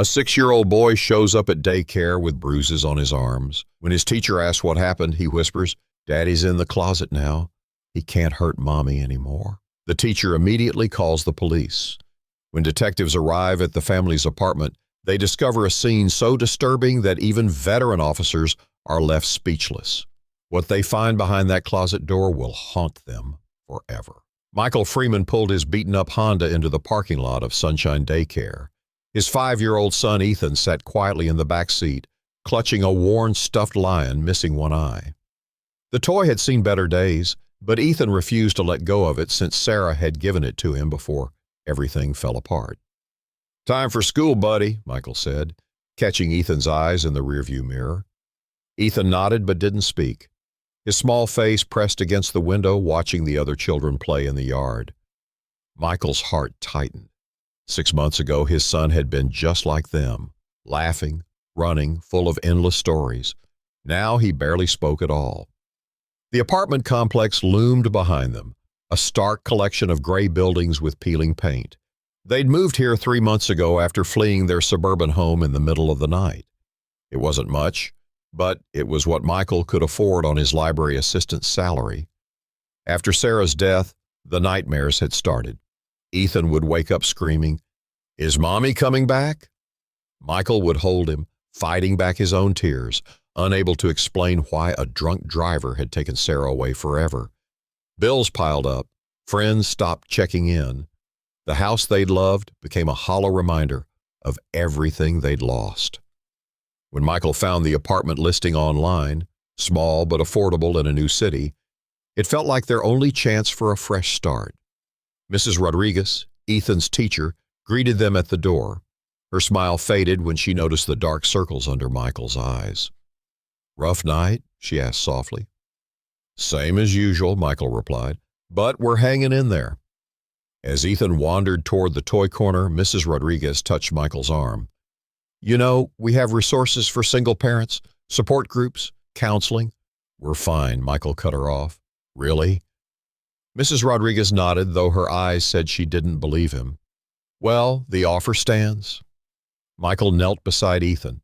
A 6-year-old boy shows up at daycare with bruises on his arms. When his teacher asks what happened, he whispers, "Daddy's in the closet now. He can't hurt Mommy anymore." The teacher immediately calls the police. When detectives arrive at the family's apartment, they discover a scene so disturbing that even veteran officers are left speechless. What they find behind that closet door will haunt them forever. Michael Freeman pulled his beaten-up Honda into the parking lot of Sunshine Daycare. His 5-year-old son Ethan sat quietly in the back seat, clutching a worn stuffed lion missing one eye. The toy had seen better days, but Ethan refused to let go of it since Sarah had given it to him before everything fell apart. "Time for school, buddy," Michael said, catching Ethan's eyes in the rearview mirror. Ethan nodded but didn't speak, his small face pressed against the window watching the other children play in the yard. Michael's heart tightened. 6 months ago, his son had been just like them, laughing, running, full of endless stories. Now he barely spoke at all. The apartment complex loomed behind them, a stark collection of gray buildings with peeling paint. They'd moved here 3 months ago after fleeing their suburban home in the middle of the night. It wasn't much, but it was what Michael could afford on his library assistant's salary. After Sarah's death, the nightmares had started. Ethan would wake up screaming, "Is Mommy coming back?" Michael would hold him, fighting back his own tears, unable to explain why a drunk driver had taken Sarah away forever. Bills piled up, friends stopped checking in. The house they'd loved became a hollow reminder of everything they'd lost. When Michael found the apartment listing online, small but affordable in a new city, it felt like their only chance for a fresh start. Mrs. Rodriguez, Ethan's teacher, greeted them at the door. Her smile faded when she noticed the dark circles under Michael's eyes. "Rough night?" she asked softly. "Same as usual," Michael replied, "but we're hanging in there." As Ethan wandered toward the toy corner, Mrs. Rodriguez touched Michael's arm. "You know, we have resources for single parents, support groups, counseling." "We're fine," Michael cut her off. "Really?" Mrs. Rodriguez nodded, though her eyes said she didn't believe him. "Well, the offer stands." Michael knelt beside Ethan.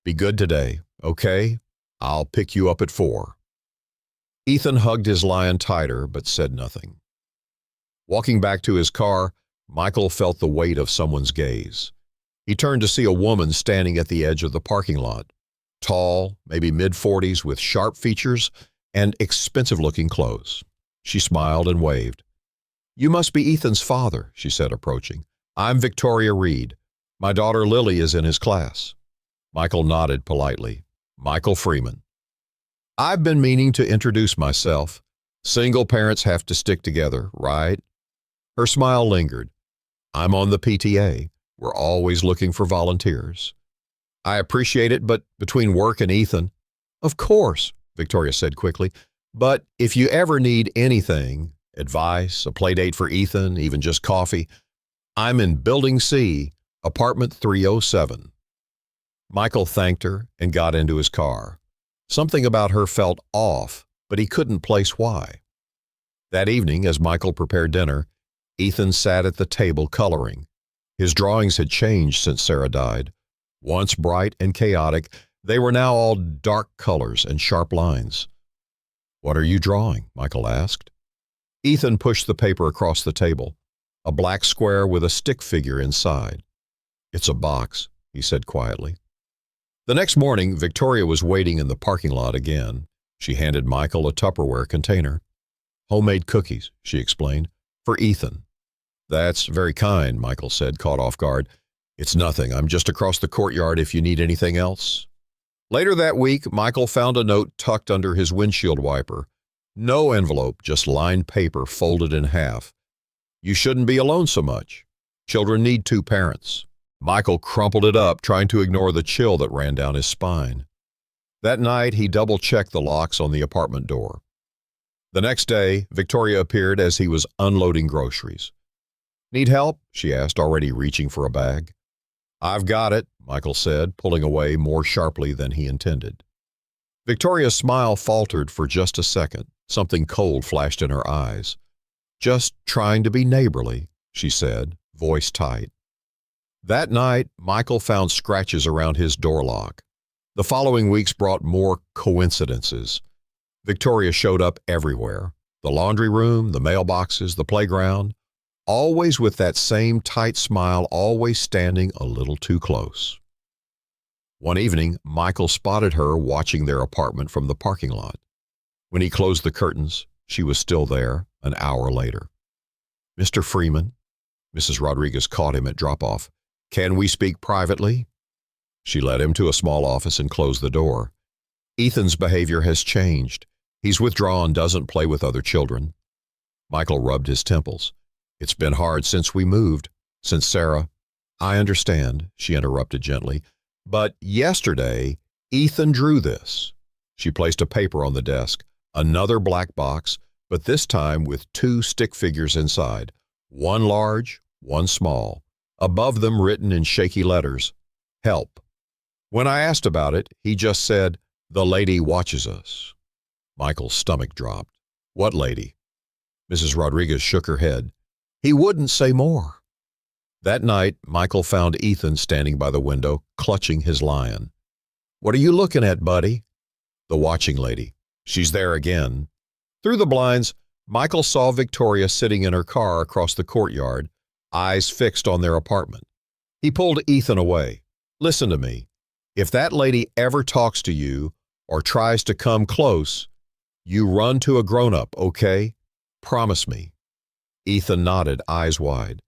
"Be good today, okay? I'll pick you up at 4. Ethan hugged his lion tighter, but said nothing. Walking back to his car, Michael felt the weight of someone's gaze. He turned to see a woman standing at the edge of the parking lot. Tall, maybe mid-40s, with sharp features and expensive-looking clothes. She smiled and waved. "You must be Ethan's father," she said, approaching. "I'm Victoria Reed. My daughter Lily is in his class." Michael nodded politely. "Michael Freeman." "I've been meaning to introduce myself. Single parents have to stick together, right?" Her smile lingered. "I'm on the PTA. We're always looking for volunteers." "I appreciate it, but between work and Ethan—" "Of course," Victoria said quickly. "But if you ever need anything, advice, a play date for Ethan, even just coffee, I'm in Building C, apartment 307. Michael thanked her and got into his car. Something about her felt off, but he couldn't place why. That evening, as Michael prepared dinner, Ethan sat at the table coloring. His drawings had changed since Sarah died. Once bright and chaotic, they were now all dark colors and sharp lines. "What are you drawing?" Michael asked. Ethan pushed the paper across the table, a black square with a stick figure inside. "It's a box," he said quietly. The next morning, Victoria was waiting in the parking lot again. She handed Michael a Tupperware container. "Homemade cookies," she explained, "for Ethan." "That's very kind," Michael said, caught off guard. "It's nothing. I'm just across the courtyard if you need anything else." Later that week, Michael found a note tucked under his windshield wiper. No envelope, just lined paper folded in half. "You shouldn't be alone so much. Children need 2 parents." Michael crumpled it up, trying to ignore the chill that ran down his spine. That night, he double-checked the locks on the apartment door. The next day, Victoria appeared as he was unloading groceries. "Need help?" she asked, already reaching for a bag. "I've got it," Michael said, pulling away more sharply than he intended. Victoria's smile faltered for just a second. Something cold flashed in her eyes. "Just trying to be neighborly," she said, voice tight. That night, Michael found scratches around his door lock. The following weeks brought more coincidences. Victoria showed up everywhere. The laundry room, the mailboxes, the playground, always with that same tight smile, always standing a little too close. One evening, Michael spotted her watching their apartment from the parking lot. When he closed the curtains, she was still there an hour later. "Mr. Freeman," Mrs. Rodriguez caught him at drop-off. "Can we speak privately?" She led him to a small office and closed the door. "Ethan's behavior has changed. He's withdrawn, doesn't play with other children." Michael rubbed his temples. "It's been hard since we moved, since Sarah—" "I understand," she interrupted gently. "But yesterday, Ethan drew this." She placed a paper on the desk, another black box, but this time with 2 stick figures inside, one large, one small. Above them written in shaky letters, "Help." When I asked about it, he just said, "The lady watches us." Michael's stomach dropped. "What lady?" Mrs. Rodriguez shook her head. He wouldn't say more. That night, Michael found Ethan standing by the window, clutching his lion. "What are you looking at, buddy?" "The watching lady. She's there again." Through the blinds, Michael saw Victoria sitting in her car across the courtyard, eyes fixed on their apartment. He pulled Ethan away. "Listen to me. If that lady ever talks to you or tries to come close, you run to a grown-up, okay? Promise me." Ethan nodded, eyes wide.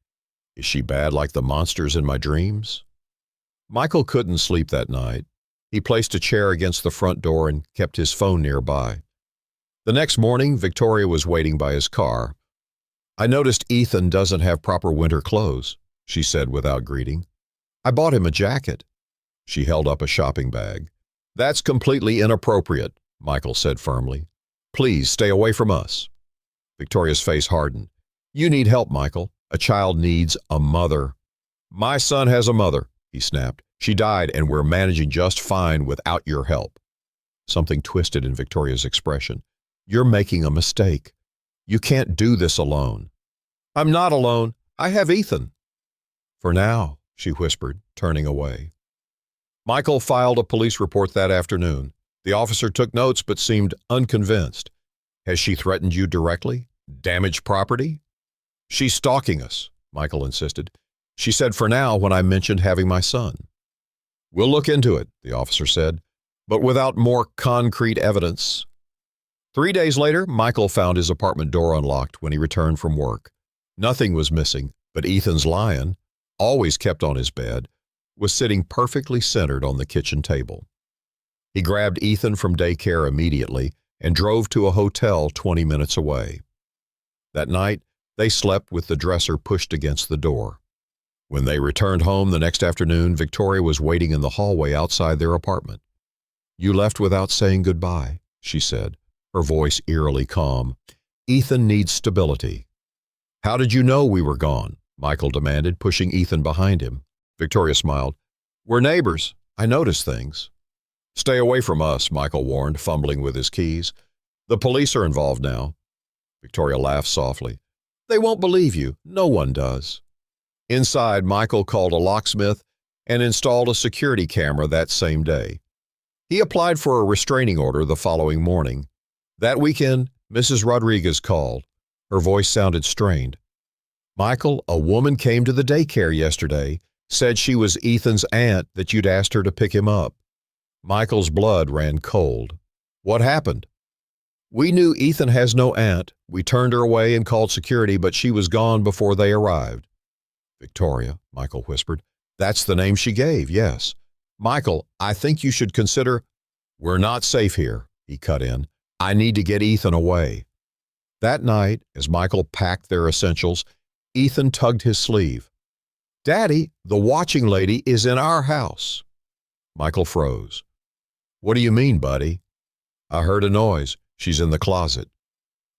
"Is she bad like the monsters in my dreams?" Michael couldn't sleep that night. He placed a chair against the front door and kept his phone nearby. The next morning, Victoria was waiting by his car. "I noticed Ethan doesn't have proper winter clothes," she said without greeting. "I bought him a jacket." She held up a shopping bag. "That's completely inappropriate," Michael said firmly. "Please stay away from us." Victoria's face hardened. "You need help, Michael. A child needs a mother." "My son has a mother," he snapped. "She died and we're managing just fine without your help." Something twisted in Victoria's expression. "You're making a mistake. You can't do this alone." "I'm not alone. I have Ethan." "For now," she whispered, turning away. Michael filed a police report that afternoon. The officer took notes but seemed unconvinced. "Has she threatened you directly? Damaged property?" "She's stalking us," Michael insisted. "She said for now when I mentioned having my son." "We'll look into it," the officer said, but without more concrete evidence. 3 days later, Michael found his apartment door unlocked when he returned from work. Nothing was missing, but Ethan's lion, always kept on his bed, was sitting perfectly centered on the kitchen table. He grabbed Ethan from daycare immediately and drove to a hotel 20 minutes away. That night, they slept with the dresser pushed against the door. When they returned home the next afternoon, Victoria was waiting in the hallway outside their apartment. "You left without saying goodbye," she said, her voice eerily calm. "Ethan needs stability." "How did you know we were gone?" Michael demanded, pushing Ethan behind him. Victoria smiled. "We're neighbors. I notice things." "Stay away from us," Michael warned, fumbling with his keys. "The police are involved now." Victoria laughed softly. "They won't believe you. No one does." Inside, Michael called a locksmith and installed a security camera that same day. He applied for a restraining order the following morning. That weekend, Mrs. Rodriguez called. Her voice sounded strained. "Michael, a woman came to the daycare yesterday, said she was Ethan's aunt, that you'd asked her to pick him up." Michael's blood ran cold. "What happened?" "We knew Ethan has no aunt. We turned her away and called security, but she was gone before they arrived." "Victoria," Michael whispered. "That's the name she gave, yes." "Michael, I think you should consider—" "We're not safe here," he cut in. "I need to get Ethan away." That night, as Michael packed their essentials, Ethan tugged his sleeve. "Daddy, the watching lady is in our house." Michael froze. "What do you mean, buddy?" "I heard a noise. She's in the closet."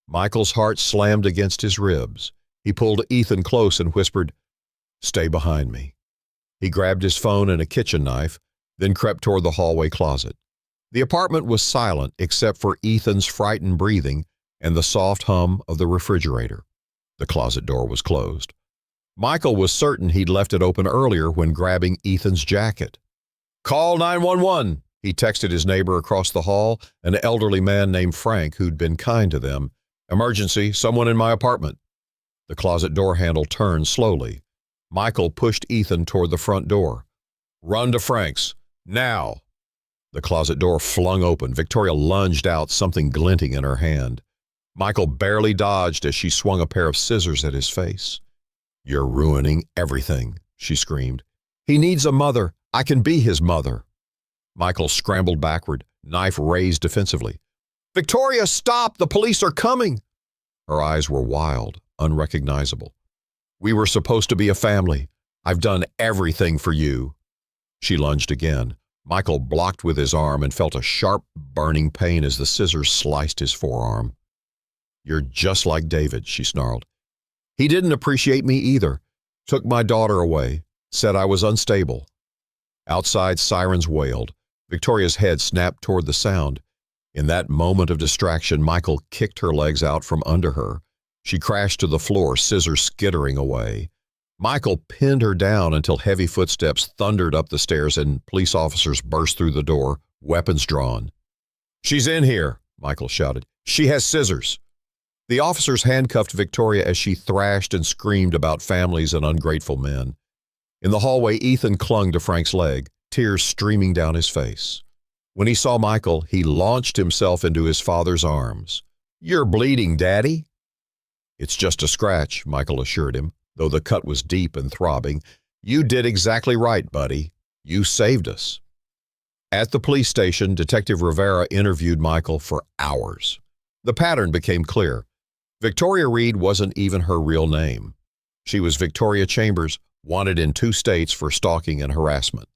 Michael's heart slammed against his ribs. He pulled Ethan close and whispered, "Stay behind me." He grabbed his phone and a kitchen knife, then crept toward the hallway closet. The apartment was silent except for Ethan's frightened breathing and the soft hum of the refrigerator. The closet door was closed. Michael was certain he'd left it open earlier when grabbing Ethan's jacket. "Call 911, he texted his neighbor across the hall, an elderly man named Frank who'd been kind to them. "Emergency, someone in my apartment." The closet door handle turned slowly. Michael pushed Ethan toward the front door. "Run to Frank's. Now!" The closet door flung open. Victoria lunged out, something glinting in her hand. Michael barely dodged as she swung a pair of scissors at his face. "You're ruining everything," she screamed. "He needs a mother. I can be his mother." Michael scrambled backward, knife raised defensively. "Victoria, stop! The police are coming!" Her eyes were wild, unrecognizable. "We were supposed to be a family. I've done everything for you." She lunged again. Michael blocked with his arm and felt a sharp, burning pain as the scissors sliced his forearm. "You're just like David," she snarled. "He didn't appreciate me either. Took my daughter away. Said I was unstable." Outside, sirens wailed. Victoria's head snapped toward the sound. In that moment of distraction, Michael kicked her legs out from under her. She crashed to the floor, scissors skittering away. Michael pinned her down until heavy footsteps thundered up the stairs and police officers burst through the door, weapons drawn. "She's in here," Michael shouted. "She has scissors." The officers handcuffed Victoria as she thrashed and screamed about families and ungrateful men. In the hallway, Ethan clung to Frank's leg, tears streaming down his face. When he saw Michael, he launched himself into his father's arms. "You're bleeding, Daddy." "It's just a scratch," Michael assured him, though the cut was deep and throbbing. "You did exactly right, buddy. You saved us." At the police station, Detective Rivera interviewed Michael for hours. The pattern became clear. Victoria Reed wasn't even her real name. She was Victoria Chambers, wanted in 2 states for stalking and harassment.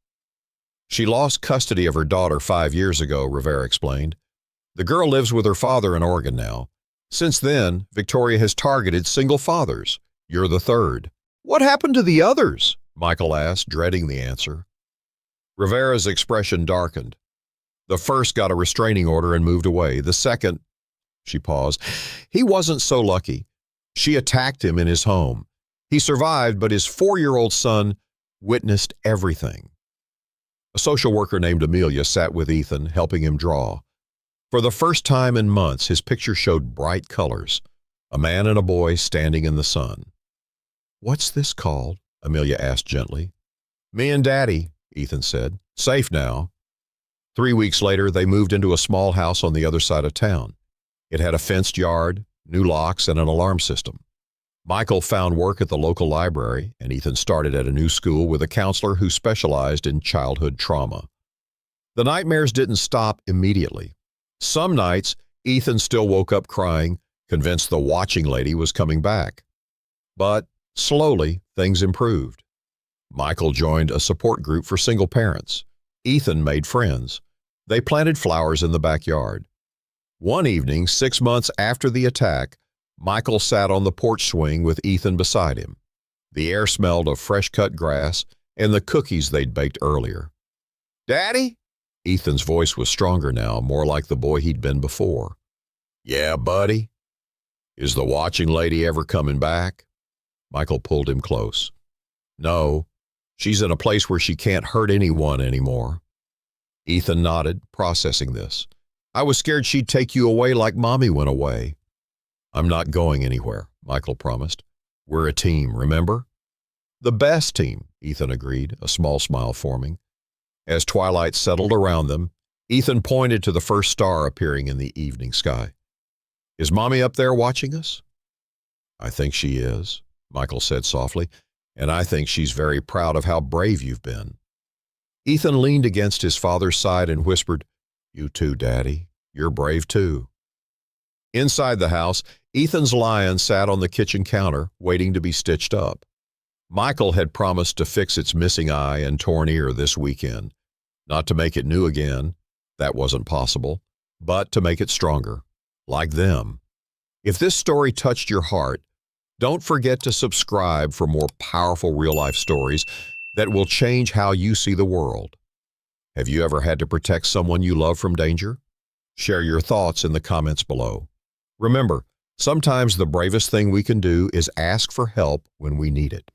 She lost custody of her daughter 5 years ago, Rivera explained. The girl lives with her father in Oregon now. Since then, Victoria has targeted single fathers. You're the third. "What happened to the others?" Michael asked, dreading the answer. Rivera's expression darkened. "The first got a restraining order and moved away. The second," she paused, "he wasn't so lucky. She attacked him in his home. He survived, but his 4-year-old son witnessed everything." A social worker named Amelia sat with Ethan, helping him draw. For the first time in months, his picture showed bright colors. A man and a boy standing in the sun. "What's this called?" Amelia asked gently. "Me and Daddy," Ethan said. "Safe now." 3 weeks later, they moved into a small house on the other side of town. It had a fenced yard, new locks, and an alarm system. Michael found work at the local library, and Ethan started at a new school with a counselor who specialized in childhood trauma. The nightmares didn't stop immediately. Some nights, Ethan still woke up crying, convinced the watching lady was coming back. But slowly, things improved. Michael joined a support group for single parents. Ethan made friends. They planted flowers in the backyard. One evening, 6 months after the attack, Michael sat on the porch swing with Ethan beside him. The air smelled of fresh-cut grass and the cookies they'd baked earlier. "Daddy?" Ethan's voice was stronger now, more like the boy he'd been before. "Yeah, buddy? Is the watching lady ever coming back?" Michael pulled him close. "No. She's in a place where she can't hurt anyone anymore." Ethan nodded, processing this. "I was scared she'd take you away like Mommy went away." "I'm not going anywhere," Michael promised. "We're a team, remember?" "The best team," Ethan agreed, a small smile forming. As twilight settled around them, Ethan pointed to the first star appearing in the evening sky. "Is Mommy up there watching us?" "I think she is," Michael said softly, "and I think she's very proud of how brave you've been." Ethan leaned against his father's side and whispered, "You too, Daddy. You're brave too." Inside the house, Ethan's lion sat on the kitchen counter, waiting to be stitched up. Michael had promised to fix its missing eye and torn ear this weekend. Not to make it new again, that wasn't possible, but to make it stronger, like them. If this story touched your heart, don't forget to subscribe for more powerful real-life stories that will change how you see the world. Have you ever had to protect someone you love from danger? Share your thoughts in the comments below. Remember, sometimes the bravest thing we can do is ask for help when we need it.